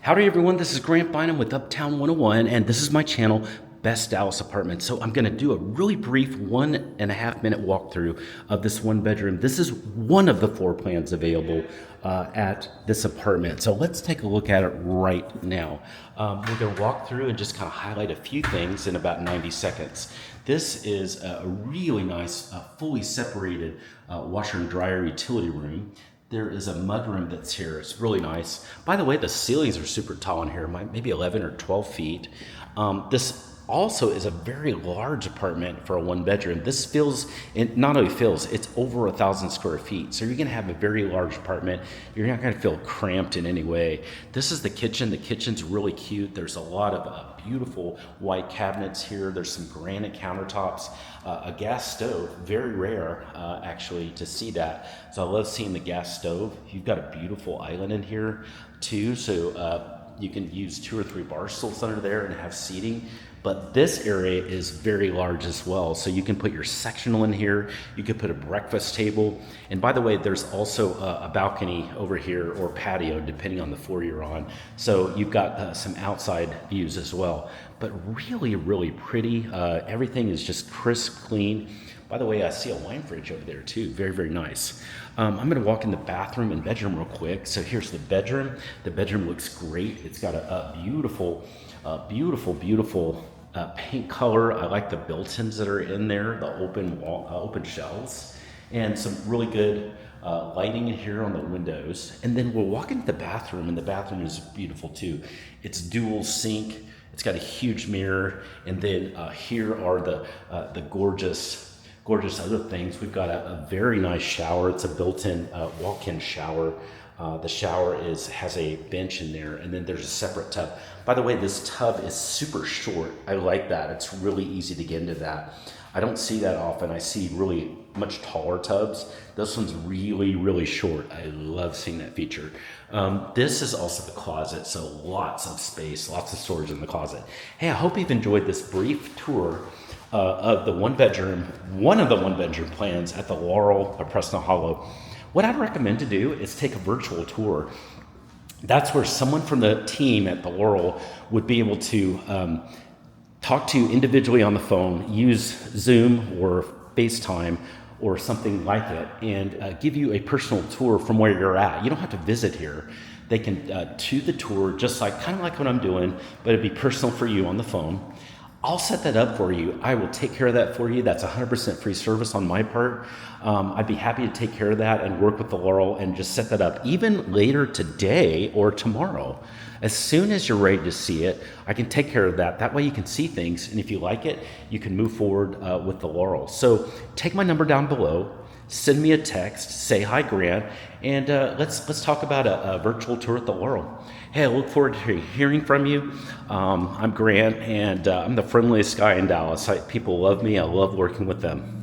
Howdy everyone, this is Grant Bynum with Uptown 101, and this is my channel, Best Dallas Apartments. So I'm gonna do a really brief 1.5 minute walkthrough of this one bedroom. This is one of the floor plans available at this apartment. So let's take a look at it right now. We're gonna walk through and just kind of highlight a few things in about 90 seconds. This is a really nice, fully separated washer and dryer utility room. There is a mudroom that's here. It's really nice. By the way, the ceilings are super tall in here, maybe 11 or 12 feet. This also is a very large apartment for a one bedroom. This fills, it not only fills, it's over 1,000 square feet. So you're gonna have a very large apartment. You're not gonna feel cramped in any way. This is the kitchen. The kitchen's really cute. There's a lot of beautiful white cabinets here. There's some granite countertops, a gas stove, very rare actually to see that. So I love seeing the gas stove. You've got a beautiful island in here too. So you can use 2 or 3 bar stools under there and have seating. But this area is very large as well. So you can put your sectional in here. You could put a breakfast table. And by the way, there's also a balcony over here or patio, depending on the floor you're on. So you've got some outside views as well. But really, really pretty. Everything is just crisp, clean. By the way, I see a wine fridge over there too. Very, very nice. I'm gonna walk in the bathroom and bedroom real quick. So here's the bedroom. The bedroom looks great. It's got a beautiful, beautiful paint color. I like the built-ins that are in there, the open shelves, and some really good lighting in here on the windows. And then we'll walk into the bathroom, and the bathroom is beautiful too. It's dual sink. It's got a huge mirror, and then here are the gorgeous other things. We've got a very nice shower. It's a built-in walk-in shower. The shower has a bench in there, and then there's a separate tub. By the way, this tub is super short. I like that. It's really easy to get into that. I don't see that often. I see really much taller tubs. This one's really, really short. I love seeing that feature. This is also the closet, so lots of space, lots of storage in the closet. Hey, I hope you've enjoyed this brief tour of the one of the one bedroom plans at the Laurel Preston Hollow. What I'd recommend to do is take a virtual tour. That's where someone from the team at the Laurel would be able to talk to you individually on the phone, use Zoom or FaceTime or something like it, and give you a personal tour from where you're at. You don't have to visit here. They can do the tour just kind of like what I'm doing, but it'd be personal for you on the phone. I'll set that up for you. I will take care of that for you. That's 100% free service on my part. I'd be happy to take care of that and work with the Laurel and just set that up even later today or tomorrow. As soon as you're ready to see it, I can take care of that. That way you can see things, and if you like it, you can move forward with the Laurel. So take my number down below, send me a text, say hi Grant, and let's talk about a virtual tour at the Laurel. Hey, I look forward to hearing from you. I'm Grant, and I'm the friendliest guy in Dallas. People love me. I love working with them.